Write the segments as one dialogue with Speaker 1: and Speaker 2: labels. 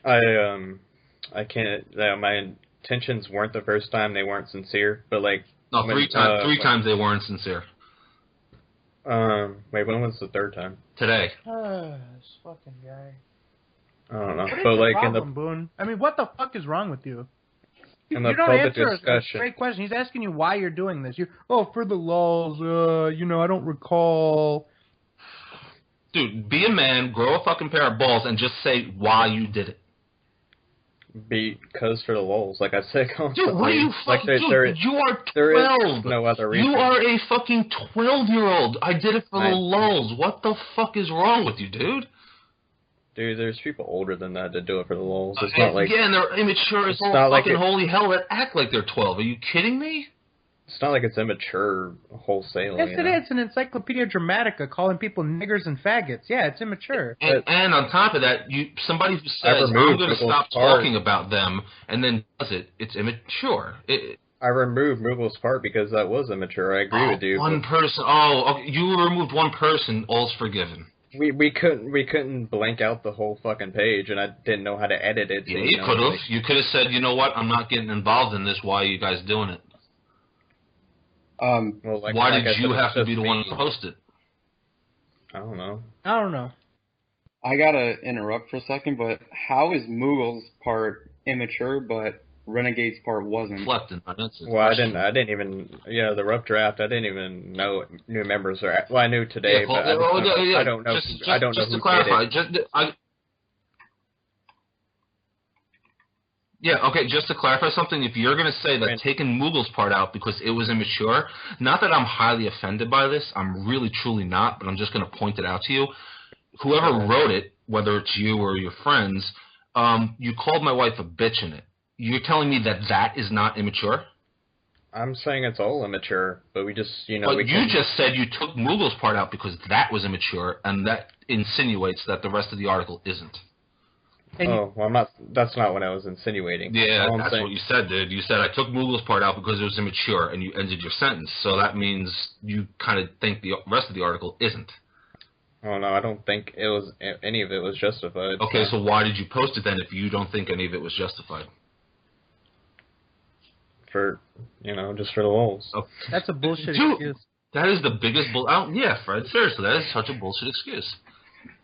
Speaker 1: I can't. My intentions weren't the first time; they weren't sincere. But like,
Speaker 2: No, three times they weren't sincere.
Speaker 1: Wait, when was the third time?
Speaker 2: Today.
Speaker 3: This fucking guy.
Speaker 1: I don't know.
Speaker 3: What is
Speaker 1: But
Speaker 3: the
Speaker 1: like
Speaker 3: problem, Boone? I mean, what the fuck is wrong with you?
Speaker 1: in the
Speaker 3: You don't
Speaker 1: public
Speaker 3: answer a
Speaker 1: discussion,
Speaker 3: straight question. He's asking you why you're doing this. For the lulz, I don't recall.
Speaker 2: Dude, be a man, grow a fucking pair of balls, and just say why you did it.
Speaker 1: because for the lulz, like I said constantly.
Speaker 2: Dude, what are you fucking
Speaker 1: like,
Speaker 2: you are 12.
Speaker 1: There is no other reason.
Speaker 2: You are a fucking 12-year-old. I did it for the lulz. What the fuck is wrong with you, dude?
Speaker 1: Dude, there's people older than that that do it for the lulz. It's not like...
Speaker 2: Yeah, and they're immature as all fucking holy hell that act like they're 12. Are you kidding me?
Speaker 1: It's not like it's immature wholesale.
Speaker 3: Yes, it is. It's an Encyclopedia Dramatica calling people niggers and faggots. Yeah, it's immature.
Speaker 2: And on top of that, somebody who says, I'm going to stop talking about them, and then does it, it's immature.
Speaker 1: I removed Moogle's part because that was immature. I agree with you.
Speaker 2: One person. Oh, okay. You removed one person, all's forgiven.
Speaker 1: We couldn't blank out the whole fucking page, and I didn't know how to edit it.
Speaker 2: Yeah, you could have. You could have said, you know what, I'm not getting involved in this. Why are you guys doing it? Why did you have to be the one to post it?
Speaker 1: I don't know.
Speaker 4: I gotta interrupt for a second, but how is Moogle's part immature, but Renegade's part wasn't?
Speaker 1: Well, I didn't even. Yeah, the rough draft. I didn't even know new members are. Well, I knew today, but I don't know. I don't know who
Speaker 2: clarify,
Speaker 1: did it.
Speaker 2: Yeah, okay, just to clarify something, if you're going to say that taking Moogle's part out because it was immature, not that I'm highly offended by this, I'm really truly not, but I'm just going to point it out to you. Whoever wrote it, whether it's you or your friends, you called my wife a bitch in it. You're telling me that that is not immature?
Speaker 1: I'm saying it's all immature, but we just,
Speaker 2: But you just said you took Moogle's part out because that was immature, and that insinuates that the rest of the article isn't.
Speaker 1: Well, I'm not. That's not what I was insinuating.
Speaker 2: Yeah, that's what you said, dude. You said I took Moogle's part out because it was immature, and you ended your sentence. So that means you kind of think the rest of the article isn't.
Speaker 1: Oh no, I don't think it was any of it was justified.
Speaker 2: Okay, so why did you post it then if you don't think any of it was justified?
Speaker 1: For just for the lulz.
Speaker 2: Oh.
Speaker 3: That's a bullshit excuse.
Speaker 2: That is the biggest bull. Yeah, Fred. Seriously, that is such a bullshit excuse.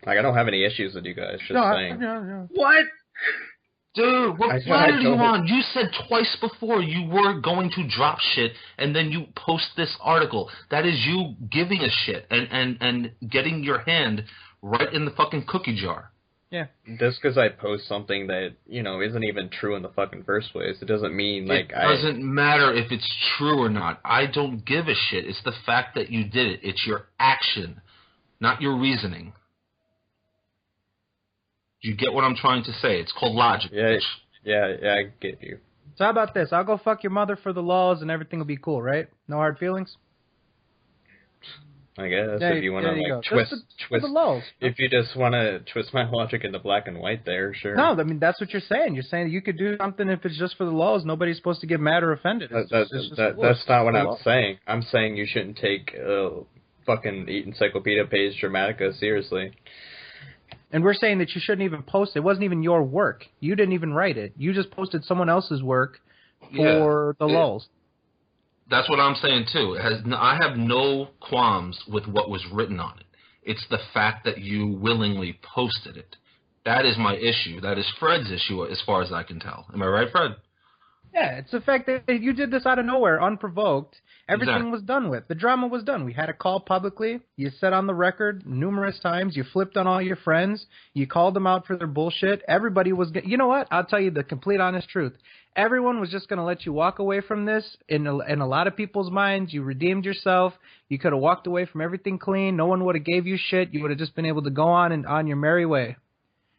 Speaker 1: Like, I don't have any issues with you guys, just saying.
Speaker 3: No.
Speaker 2: What? Dude, what planet are you on? You said twice before you were going to drop shit, and then you post this article. That is you giving a shit and getting your hand right in the fucking cookie jar.
Speaker 3: Yeah.
Speaker 1: Just because I post something that, isn't even true in the fucking first place, it doesn't mean, like,
Speaker 2: It doesn't matter if it's true or not. I don't give a shit. It's the fact that you did it. It's your action, not your reasoning. You get what I'm trying to say? It's called logic.
Speaker 1: Yeah, I get you.
Speaker 3: So how about this? I'll go fuck your mother for the lulz and everything will be cool, right? No hard feelings?
Speaker 1: I guess, if you want to, twist the lulz. If you just want to twist my logic into black and white there, sure.
Speaker 3: No, I mean, that's what you're saying. You're saying you could do something if it's just for the lulz. Nobody's supposed to get mad or offended.
Speaker 1: That's not what I'm saying. I'm saying you shouldn't take fucking Encyclopedia page Dramatica seriously.
Speaker 3: And we're saying that you shouldn't even post it. It wasn't even your work. You didn't even write it. You just posted someone else's work for the lulz.
Speaker 2: That's what I'm saying, too. I have no qualms with what was written on it. It's the fact that you willingly posted it. That is my issue. That is Fred's issue, as far as I can tell. Am I right, Fred?
Speaker 3: Yeah, it's the fact that you did this out of nowhere, unprovoked. Everything was done with. The drama was done. We had a call publicly. You said on the record numerous times. You flipped on all your friends. You called them out for their bullshit. Everybody was... You know what? I'll tell you the complete honest truth. Everyone was just going to let you walk away from this. In a lot of people's minds, you redeemed yourself. You could have walked away from everything clean. No one would have gave you shit. You would have just been able to go on and on your merry way.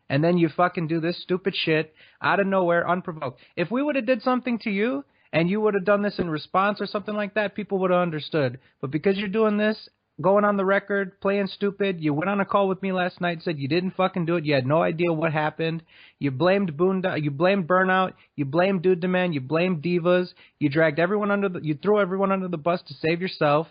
Speaker 3: And then you fucking do this stupid shit out of nowhere, unprovoked. If we would have did something to you and you would have done this in response or something like that, people would have understood. But because you're doing this, going on the record, playing stupid, you went on a call with me last night and said you didn't fucking do it. You had no idea what happened. You blamed you blamed Burnout. You blamed Dude Demand. You blamed Divas. You dragged everyone you threw everyone under the bus to save yourself.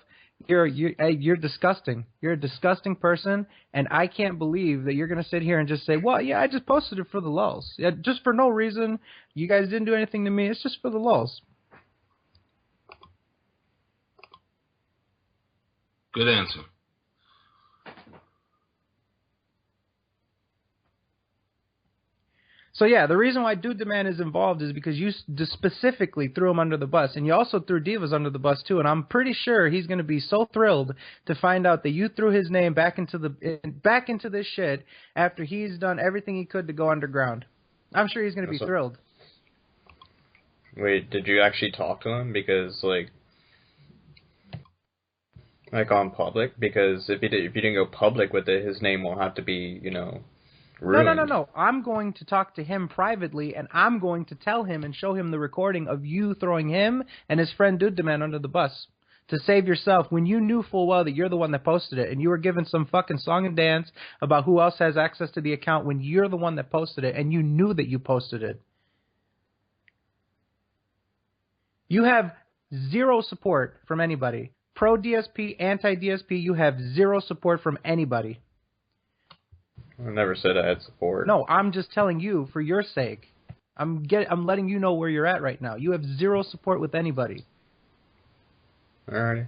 Speaker 3: You're disgusting. You're a disgusting person, and I can't believe that you're going to sit here and just say, well, yeah, I just posted it for the lulz. Yeah, just for no reason. You guys didn't do anything to me. It's just for the lulz.
Speaker 2: Good answer.
Speaker 3: So, yeah, the reason why Dude Demand is involved is because you specifically threw him under the bus, and you also threw Divas under the bus, too, and I'm pretty sure he's going to be so thrilled to find out that you threw his name back into this shit after he's done everything he could to go underground. I'm sure he's going to be thrilled.
Speaker 1: Wait, did you actually talk to him? Because, like on public? Because if you didn't go public with it, his name won't have to be, ruined.
Speaker 3: No. I'm going to talk to him privately, and I'm going to tell him and show him the recording of you throwing him and his friend Dude Demand under the bus to save yourself when you knew full well that you're the one that posted it, and you were given some fucking song and dance about who else has access to the account when you're the one that posted it, and you knew that you posted it. You have zero support from anybody. Pro DSP, anti DSP, you have zero support from anybody.
Speaker 1: I never said I had support.
Speaker 3: No, I'm just telling you for your sake. I'm letting you know where you're at right now. You have zero support with anybody.
Speaker 1: Alrighty.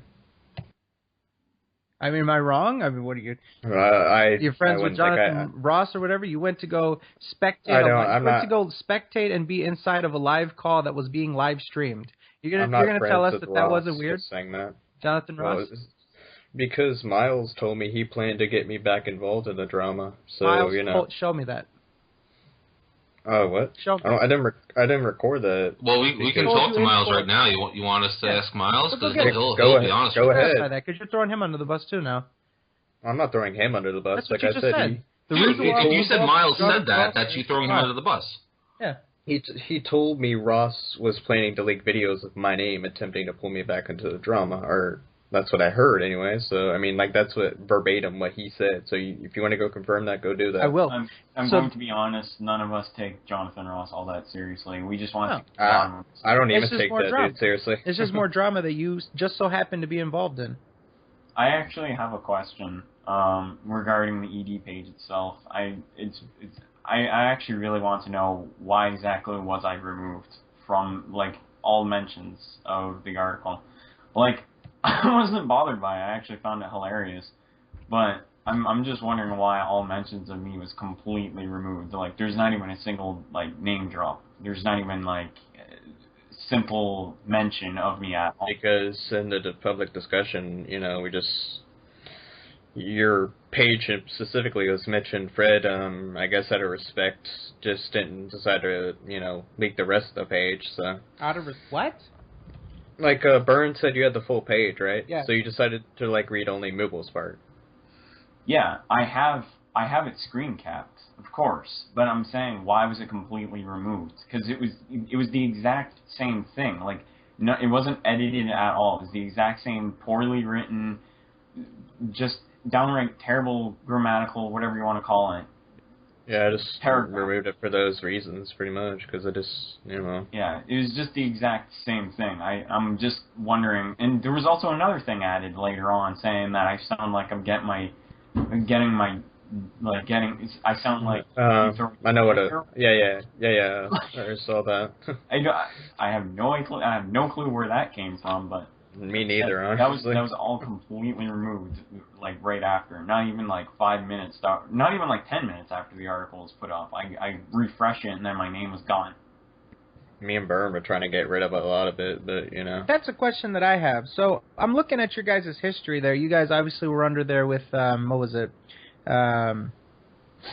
Speaker 3: I mean, am I wrong? I mean, what are you? You're friends with Jonathan Ross or whatever. You went to go spectate. Go spectate and be inside of a live call that was being live streamed. You're gonna tell us that wasn't weird?
Speaker 1: Saying that.
Speaker 3: Jonathan Ross.
Speaker 1: Because Miles told me he planned to get me back involved in the drama, so
Speaker 3: Miles, show me that.
Speaker 1: Oh, what?
Speaker 3: Show me.
Speaker 1: I didn't record that.
Speaker 2: Well, we can talk to Miles right now. You want us to ask Miles? Because he'll be honest.
Speaker 1: Go ahead.
Speaker 3: Because you're throwing him under the bus too now.
Speaker 1: I'm not throwing him under the bus.
Speaker 3: That's what you just said.
Speaker 2: You said Miles said that's you throwing him under the bus.
Speaker 3: Yeah.
Speaker 1: He told me Ross was planning to leak videos of my name attempting to pull me back into the drama, or that's what I heard anyway. So, I mean, that's verbatim what he said. So if you want to go confirm that, go do that.
Speaker 3: I will.
Speaker 5: I'm going to be honest. None of us take Jonathan Ross all that seriously. We just want to...
Speaker 1: I don't even take that dude seriously.
Speaker 3: It's just more drama that you just so happen to be involved in.
Speaker 5: I actually have a question regarding the ED page itself. I actually really want to know why exactly was I removed from, all mentions of the article. I wasn't bothered by it. I actually found it hilarious. But I'm just wondering why all mentions of me was completely removed. There's not even a single, name drop. There's not even, simple mention of me at all.
Speaker 1: Because in the public discussion, we just... Your page specifically was mentioned. Fred, I guess out of respect, just didn't decide to, leak the rest of the page, so...
Speaker 3: Out of what?
Speaker 1: Burns said you had the full page, right?
Speaker 3: Yeah.
Speaker 1: So you decided to, read only Moogle's part.
Speaker 5: Yeah, I have it screen capped, of course. But I'm saying, why was it completely removed? Because it was the exact same thing. No, it wasn't edited at all. It was the exact same poorly written, just downright terrible grammatical, whatever you want to call it.
Speaker 1: Yeah, I just removed it for those reasons, pretty much, because I just,
Speaker 5: Yeah, it was just the exact same thing. I'm just wondering, and there was also another thing added later on saying that I sound like I sound like...
Speaker 1: I know what yeah, I saw that.
Speaker 5: I have no clue where that came from, but...
Speaker 1: Me neither, honestly.
Speaker 5: That was all completely removed, right after. Not even 5 minutes, not even 10 minutes after the article was put up. I refreshed it and then my name was gone.
Speaker 1: Me and Byrne were trying to get rid of a lot of it, but,
Speaker 3: That's a question that I have. So, I'm looking at your guys' history there. You guys obviously were under there with, what was it?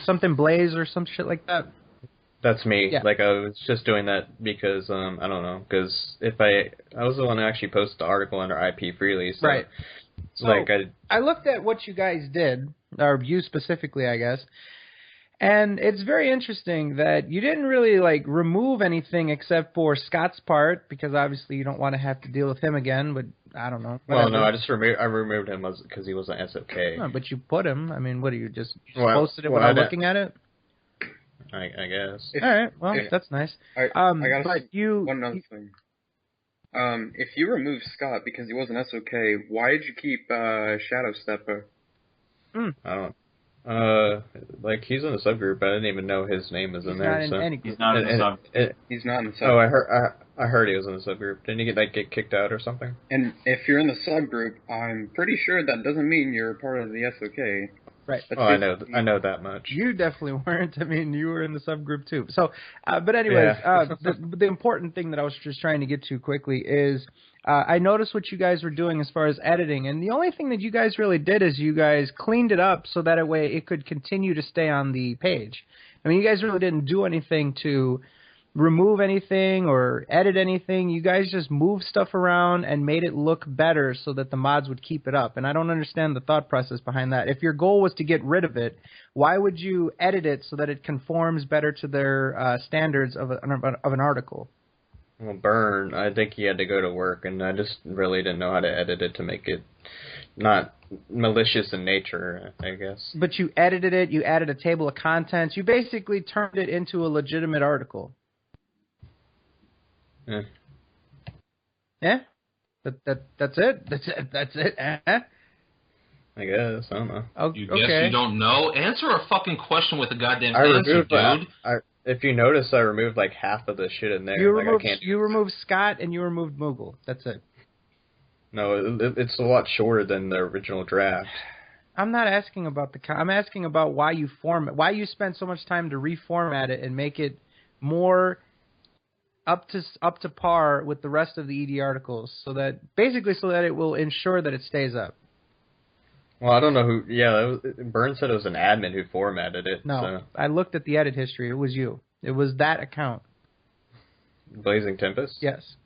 Speaker 3: Something Blaze or some shit like that?
Speaker 1: That's me.
Speaker 3: Yeah.
Speaker 1: I was just doing that because, I don't know, because I was the one who actually posted the article under IP freely, so...
Speaker 3: Right. So, I looked at what you guys did, or you specifically, I guess, and it's very interesting that you didn't really, remove anything except for Scott's part, because obviously you don't want to have to deal with him again, but I don't know.
Speaker 1: Well, no, I removed him because he was an SFK.
Speaker 3: No, but you put him. I mean, what are you, just posted it without looking at it?
Speaker 1: I guess.
Speaker 3: All right. Well, that's nice.
Speaker 4: I got
Speaker 3: one
Speaker 4: other thing. If you remove Scott because he wasn't SOK, why did you keep Shadow Stepper?
Speaker 1: I don't. Like he's in the subgroup, but I didn't even know his name was in there.
Speaker 5: He's not in the subgroup.
Speaker 4: He's not in the subgroup.
Speaker 1: Oh, I heard he was in the subgroup. Didn't he get kicked out or something?
Speaker 4: And if you're in the subgroup, I'm pretty sure that doesn't mean you're part of the SOK.
Speaker 3: Right.
Speaker 1: I know that much.
Speaker 3: You definitely weren't. I mean, you were in the subgroup too. So, but anyways, the important thing that I was just trying to get to quickly is I noticed what you guys were doing as far as editing, and the only thing that you guys really did is you guys cleaned it up so that way it could continue to stay on the page. I mean, you guys really didn't do anything to remove anything or edit anything. You guys just moved stuff around and made it look better so that the mods would keep it up. And I don't understand the thought process behind that. If your goal was to get rid of it, why would you edit it so that it conforms better to their standards of an article?
Speaker 1: Well, Burn, I think he had to go to work, and I just really didn't know how to edit it to make it not malicious in nature, I guess.
Speaker 3: But you edited it, you added a table of contents, you basically turned it into a legitimate article.
Speaker 1: Yeah.
Speaker 3: Yeah? That's it? That's it?
Speaker 1: I guess. I don't know.
Speaker 2: You guess you don't know? Answer a fucking question with a goddamn answer, dude.
Speaker 1: If you notice, I removed like half of the shit in there.
Speaker 3: You removed Scott and you removed Moogle. That's it.
Speaker 1: No, it's a lot shorter than the original draft.
Speaker 3: I'm not asking about I'm asking about why you spent so much time to reformat it and make it more up to par with the rest of the ED articles, so that it will ensure that it stays up.
Speaker 1: Well, I don't know who. Yeah, Burns said it was an admin who formatted it.
Speaker 3: No,
Speaker 1: so.
Speaker 3: I looked at the edit history. It was you. It was that account.
Speaker 1: Blazing Tempest?
Speaker 3: Yes.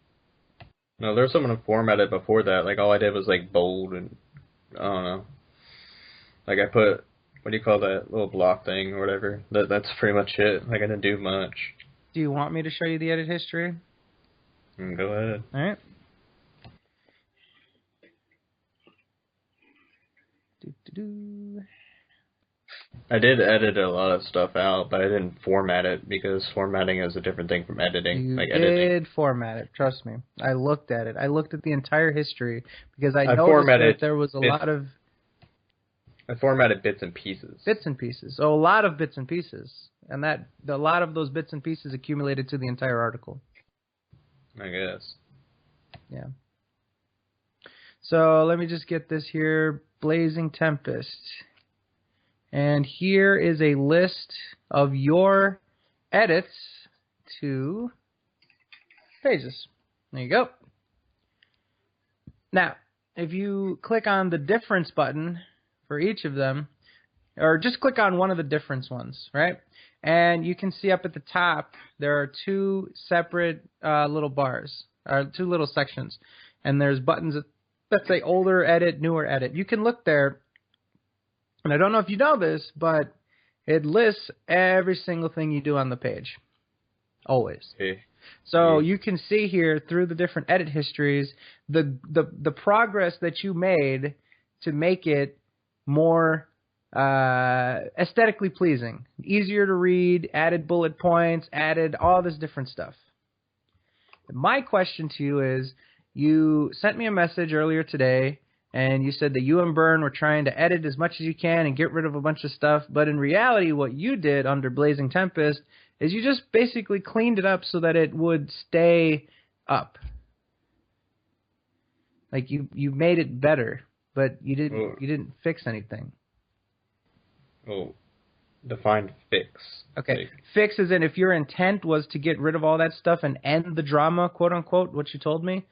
Speaker 1: No, there was someone who formatted before that. Like, all I did was, like, bold and, I don't know. Like, I put, what do you call that little block thing or whatever? That's pretty much it. Like, I didn't do much.
Speaker 3: Do you want me to show you the edit history?
Speaker 1: Go ahead.
Speaker 3: All right.
Speaker 1: I did edit a lot of stuff out, but I didn't format it because formatting is a different thing from editing.
Speaker 3: You did format it, trust me. I looked at it. I looked at the entire history because I noticed that there was a lot of...
Speaker 1: I formatted bits and pieces.
Speaker 3: Bits and pieces. So a lot of bits and pieces. And a lot of those bits and pieces accumulated to the entire article.
Speaker 1: I guess.
Speaker 3: Yeah. So let me just get this here. Blazing Tempest. And here is a list of your edits to pages. There you go. Now, if you click on the difference button for each of them, or just click on one of the difference ones, right? And you can see up at the top, there are two separate little bars, or two little sections. And there's buttons that say older edit, newer edit. You can look there, and I don't know if you know this, but it lists every single thing you do on the page. Always.
Speaker 1: Okay.
Speaker 3: So you can see here through the different edit histories, the progress that you made to make it more aesthetically pleasing, easier to read, added bullet points, added all this different stuff. My question to you is, you sent me a message earlier today, and you said that you and Byrne were trying to edit as much as you can and get rid of a bunch of stuff, but in reality what you did under Blazing Tempest is you just basically cleaned it up so that it would stay up. Like you made it better, but you didn't fix anything.
Speaker 1: Oh, define fix.
Speaker 3: Okay, fix is in if your intent was to get rid of all that stuff and end the drama, quote unquote, what you told me,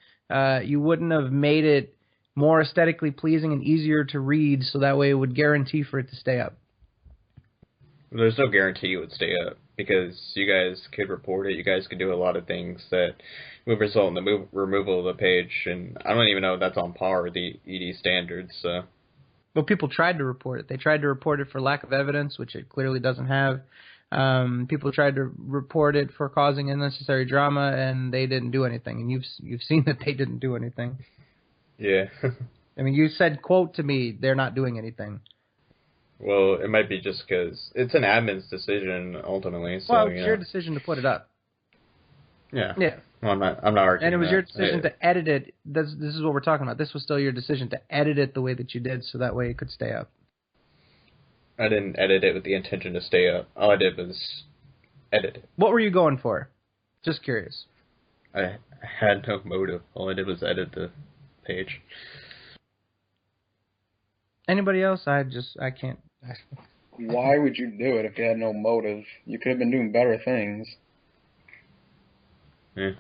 Speaker 3: you wouldn't have made it more aesthetically pleasing and easier to read, so that way it would guarantee for it to stay up.
Speaker 1: There's no guarantee it would stay up, because you guys could report it. You guys could do a lot of things that would result in the removal of the page, and I don't even know if that's on par with the ED standards. So.
Speaker 3: Well, people tried to report it. They tried to report it for lack of evidence, which it clearly doesn't have. People tried to report it for causing unnecessary drama, and they didn't do anything. And you've seen that they didn't do anything.
Speaker 1: Yeah.
Speaker 3: I mean, you said, quote to me, they're not doing anything.
Speaker 1: Well, it might be just because it's an admin's decision, ultimately. So,
Speaker 3: well, it's your decision to put it up.
Speaker 1: Yeah.
Speaker 3: Yeah.
Speaker 1: Well, I'm not arguing.
Speaker 3: And it was
Speaker 1: that.
Speaker 3: your decision to edit it. This is what we're talking about. This was still your decision to edit it the way that you did, so that way it could stay up.
Speaker 1: I didn't edit it with the intention to stay up. All I did was edit it.
Speaker 3: What were you going for? Just curious.
Speaker 1: I had no motive. All I did was edit the page.
Speaker 3: Anybody else? I can't.
Speaker 4: Why would you do it if you had no motive? You could have been doing better things.
Speaker 1: Yeah.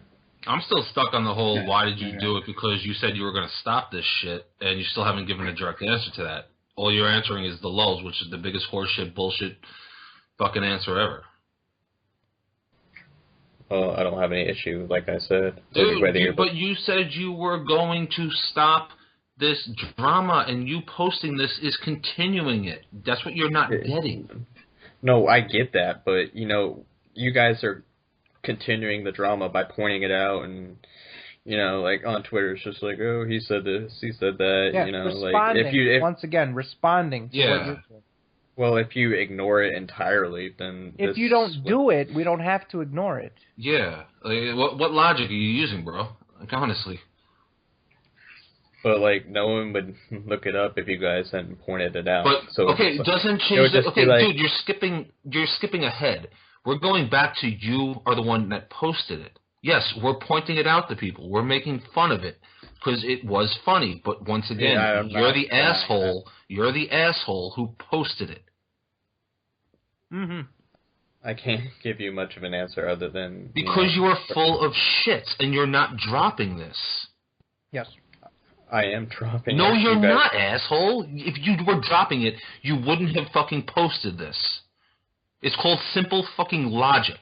Speaker 2: I'm still stuck on the whole why did you do it, because you said you were going to stop this shit, and you still haven't given a direct answer to that. All you're answering is the lulz, which is the biggest horseshit bullshit fucking answer ever.
Speaker 1: Well, I don't have any issue, like I said.
Speaker 2: Dude, but you said you were going to stop this drama, and you posting this is continuing it. That's what you're not getting.
Speaker 1: No, I get that, but, you guys are continuing the drama by pointing it out, and, like, on Twitter, it's just like, oh, he said this, he said that,
Speaker 3: responding,
Speaker 1: like, if
Speaker 3: once again, responding to what you're doing.
Speaker 1: Well, if you ignore it entirely, then...
Speaker 3: If you don't do it, we don't have to ignore it.
Speaker 2: Yeah. Like, what logic are you using, bro? Like, honestly.
Speaker 1: But, like, no one would look it up if you guys hadn't pointed it out.
Speaker 2: But,
Speaker 1: so
Speaker 2: okay, it doesn't change the... Okay, dude, you're skipping ahead. We're going back to you are the one that posted it. Yes, we're pointing it out to people. We're making fun of it because it was funny. But once again, you're the asshole. You're the asshole who posted it.
Speaker 3: Mm-hmm.
Speaker 1: I can't give you much of an answer other than...
Speaker 2: Because you are full of shit and you're not dropping this.
Speaker 3: Yes.
Speaker 1: I am dropping it.
Speaker 2: No, you're not, asshole. If you were dropping it, you wouldn't have fucking posted this. It's called simple fucking logic.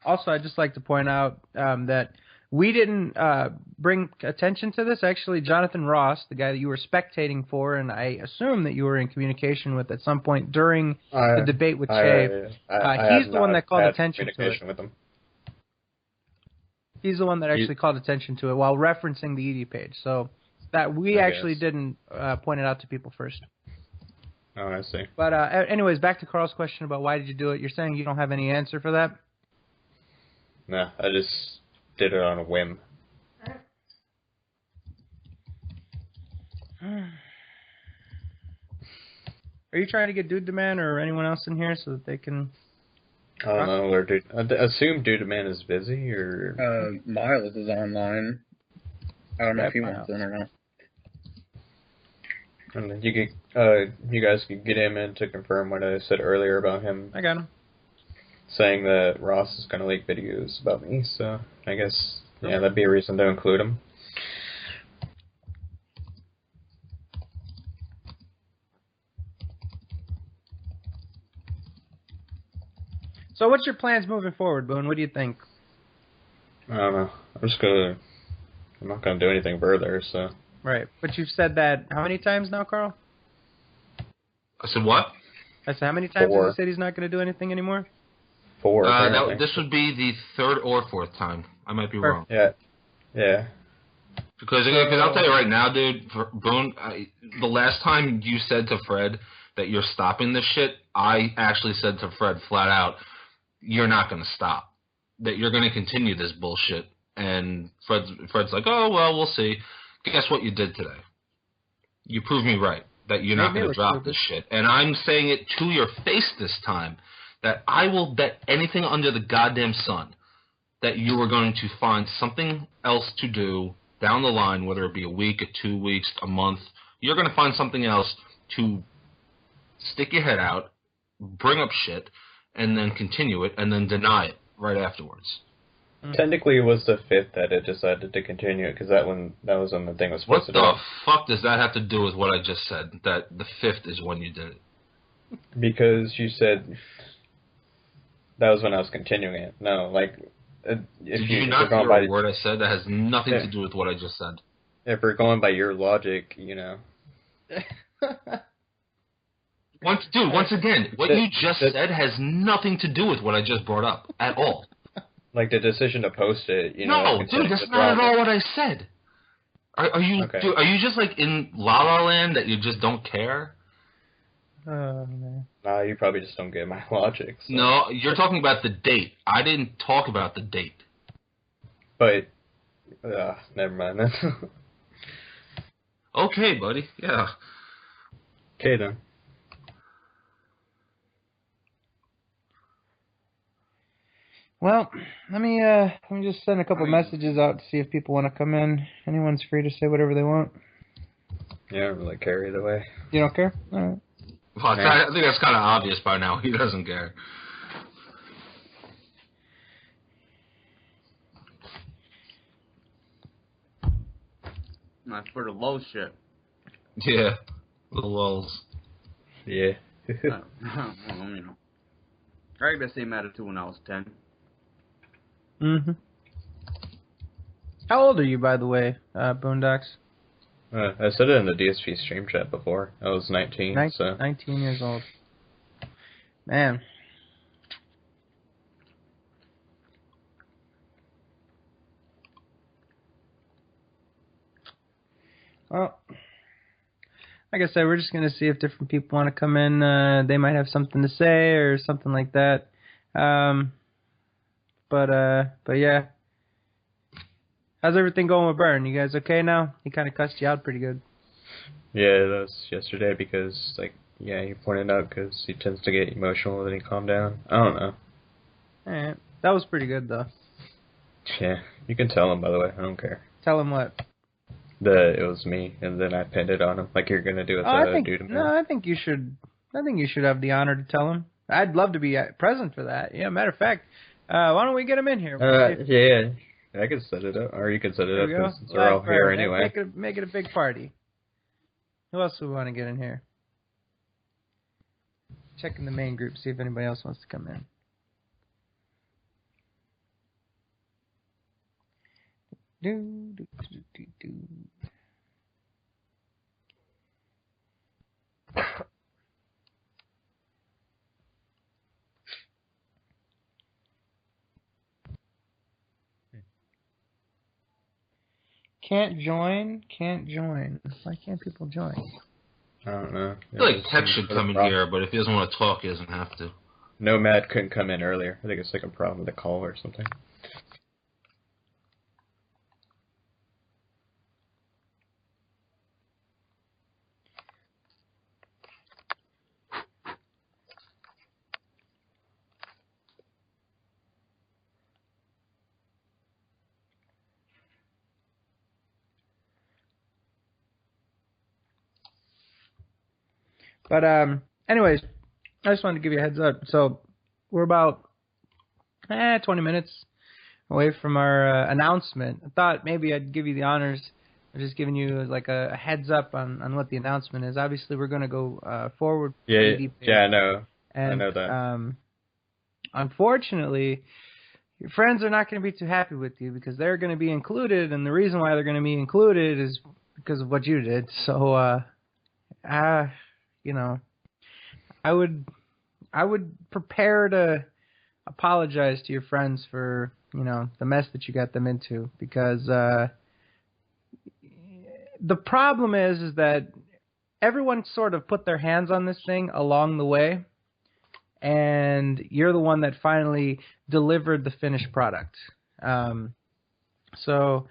Speaker 3: Also, I'd just like to point out that we didn't bring attention to this. Actually, Jonathan Ross, the guy that you were spectating for, and I assume that you were in communication with at some point during the debate with Che, he's the one that called attention to it.
Speaker 1: With him.
Speaker 3: He's the one that actually called attention to it while referencing the ED page. So that we actually didn't point it out to people first.
Speaker 1: Oh, I see.
Speaker 3: But anyways, back to Carl's question about why did you do it. You're saying you don't have any answer for that?
Speaker 1: No, I just did it on a whim.
Speaker 3: Are you trying to get Dude Man or anyone else in here so that they can...
Speaker 1: I don't know where Dude... I assume Dude Man is busy, or...
Speaker 4: Miles is online. I don't know if he wants in or not.
Speaker 1: And then you guys could get him in to confirm what I said earlier about him.
Speaker 3: I got him.
Speaker 1: Saying that Ross is going to leak videos about me, so I guess, yeah, that'd be a reason to include him.
Speaker 3: So what's your plans moving forward, Boone? What do you think?
Speaker 1: I don't know. I'm not going to do anything further, so...
Speaker 3: Right. But you've said that how many times now, Carl?
Speaker 2: I said what?
Speaker 3: I said how many times
Speaker 1: 4.
Speaker 3: has he said he's not going to do anything anymore?
Speaker 1: 4.
Speaker 2: This would be the 3rd or 4th time. I might be wrong.
Speaker 1: Yeah.
Speaker 2: Because I'll tell you right now, dude, Boone, the last time you said to Fred that you're stopping this shit, I actually said to Fred flat out, you're not going to stop. That you're going to continue this bullshit. And Fred's like, oh, well, we'll see. Guess what you did today? You proved me right, that you're not going to drop this shit. And I'm saying it to your face this time, that I will bet anything under the goddamn sun that you are going to find something else to do down the line, whether it be a week, 2 weeks, a month. You're going to find something else to stick your head out, bring up shit, and then continue it, and then deny it right afterwards.
Speaker 1: Technically, it was the 5th that it decided to continue it, because that was when the thing was supposed to do.
Speaker 2: What the fuck does that have to do with what I just said, that the 5th is when you did it?
Speaker 1: Because you said that was when I was continuing it. No, like...
Speaker 2: Did you not hear a word I said? That has nothing to do with what I just said.
Speaker 1: If we're going by your logic,
Speaker 2: Once again, what you just said has nothing to do with what I just brought up at all.
Speaker 1: Like the decision to post it,
Speaker 2: No, dude, that's not at all what I said. Are you just like in La La Land that you just don't care?
Speaker 3: Oh, man.
Speaker 1: Nah, you probably just don't get my logic. So.
Speaker 2: No, you're talking about the date. I didn't talk about the date.
Speaker 1: But, never mind then.
Speaker 2: Okay, buddy. Yeah.
Speaker 1: Okay, then.
Speaker 3: Well, let me just send a couple messages out to see if people want to come in. Anyone's free to say whatever they want.
Speaker 1: Yeah, I don't really care either way.
Speaker 3: You don't care? All right.
Speaker 2: Well, I think that's kind of obvious by now. He doesn't care.
Speaker 6: That's for the low shit.
Speaker 2: Yeah. The lulls.
Speaker 1: Yeah.
Speaker 6: Well, you know. I had the same attitude when I was 10.
Speaker 3: Mm-hmm. How old are you, by the way, Boondocks?
Speaker 1: I said it in the DSP stream chat before. I was 19, so...
Speaker 3: 19 years old. Man. Well, like I said, we're just going to see if different people want to come in. They might have something to say or something like that. But yeah. How's everything going with Burn? You guys okay now? He kind of cussed you out pretty good.
Speaker 1: Yeah, that was yesterday because, like, yeah, he pointed out because he tends to get emotional and then he calmed down. I don't know.
Speaker 3: Alright. That was pretty good, though.
Speaker 1: Yeah, you can tell him, by the way. I don't care.
Speaker 3: Tell him what?
Speaker 1: That it was me, and then I pinned it on him, like you're going to do with the dude.
Speaker 3: No, I think you should have the honor to tell him. I'd love to be present for that. Yeah, matter of fact, why don't we get him in here?
Speaker 1: Yeah. I can set it up, or you can set it up because we're all here anyway.
Speaker 3: Make it a big party. Who else do we want to get in here? Checking the main group, see if anybody else wants to come in. Can't join. Why can't people join?
Speaker 1: I don't know.
Speaker 2: I feel like Tech should come in here, but if he doesn't want to talk, he doesn't have to.
Speaker 1: Nomad couldn't come in earlier. I think it's like a problem with the call or something.
Speaker 3: But anyways, I just wanted to give you a heads up. So we're about 20 minutes away from our announcement. I thought maybe I'd give you the honors of just giving you like a heads up on what the announcement is. Obviously, we're going to go forward.
Speaker 1: Yeah, I know.
Speaker 3: And,
Speaker 1: I know that.
Speaker 3: Unfortunately, your friends are not going to be too happy with you because they're going to be included, and the reason why they're going to be included is because of what you did. So, you know, I would prepare to apologize to your friends for, you know, the mess that you got them into, because the problem is that everyone sort of put their hands on this thing along the way, and you're the one that finally delivered the finished product. So,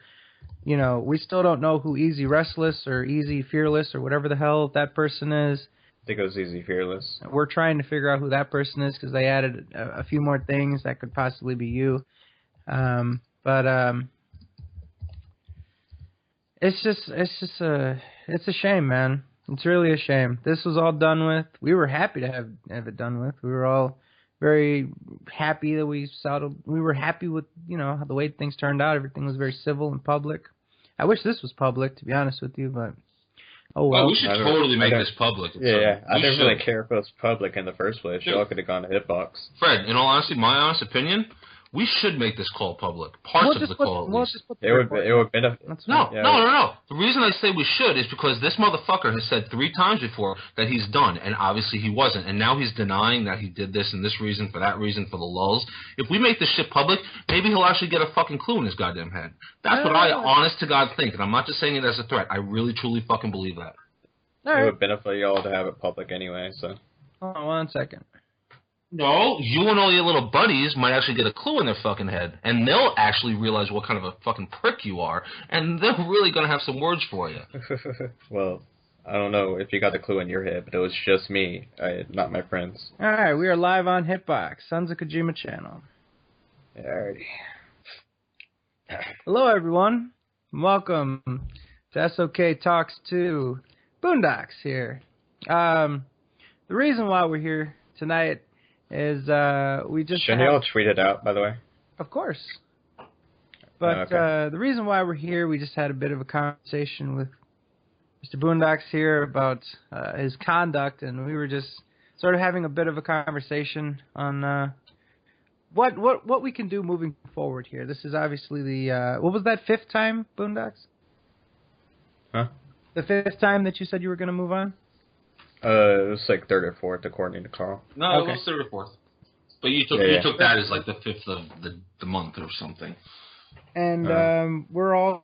Speaker 3: you know, we still don't know who Easy Restless or Easy Fearless or whatever the hell that person is.
Speaker 1: I think it was Easy Fearless.
Speaker 3: We're trying to figure out who that person is because they added a few more things that could possibly be you. It's a shame, man. It's really a shame. This was all done with. We were happy to have it done with. We were all very happy that we were happy with, you know, how the way things turned out. Everything was very civil and public. I wish this was public, to be honest with you, but oh well.
Speaker 2: Oh, we should totally make this public.
Speaker 1: Yeah, I didn't really care if it was public in the first place. Y'all could have gone to Hitbox.
Speaker 2: Fred, in all honesty, my honest opinion, we should make this call public. Parts of the call, at least.
Speaker 1: It would benefit.
Speaker 2: No. The reason I say we should is because this motherfucker has said 3 times before that he's done, and obviously he wasn't. And now he's denying that he did this and this reason, for that reason, for the lulz. If we make this shit public, maybe he'll actually get a fucking clue in his goddamn head. That's what I, honest to God, think. And I'm not just saying it as a threat. I really, truly fucking believe that.
Speaker 3: All
Speaker 1: It
Speaker 3: right.
Speaker 1: would benefit y'all to have it public anyway, so.
Speaker 3: Hold on 1 second.
Speaker 2: No, you and all your little buddies might actually get a clue in their fucking head, and they'll actually realize what kind of a fucking prick you are, and they're really gonna have some words for you.
Speaker 1: Well, I don't know if you got the clue in your head, but it was just me, not my friends.
Speaker 3: All right, we are live on Hitbox, Sons of Kojima channel.
Speaker 1: Alrighty.
Speaker 3: Hello, everyone. Welcome to SOK Talks 2 Boondocks here. The reason why we're here tonight is we just
Speaker 1: Shouldn't y'all tweet it out, by the way?
Speaker 3: Of course. But
Speaker 1: okay.
Speaker 3: the reason why we're here, we just had a bit of a conversation with Mr. Boondocks here about his conduct, and we were just sort of having a bit of a conversation on what we can do moving forward here. This is obviously the what was that, 5th time, Boondocks?
Speaker 1: Huh?
Speaker 3: The 5th time that you said you were going to move on?
Speaker 1: It was like 3rd or 4th, according to Carl.
Speaker 2: No,
Speaker 3: Okay.
Speaker 2: it was 3rd or 4th. But you took
Speaker 1: Yeah.
Speaker 2: that as like the 5th of the month or something.
Speaker 3: And we're all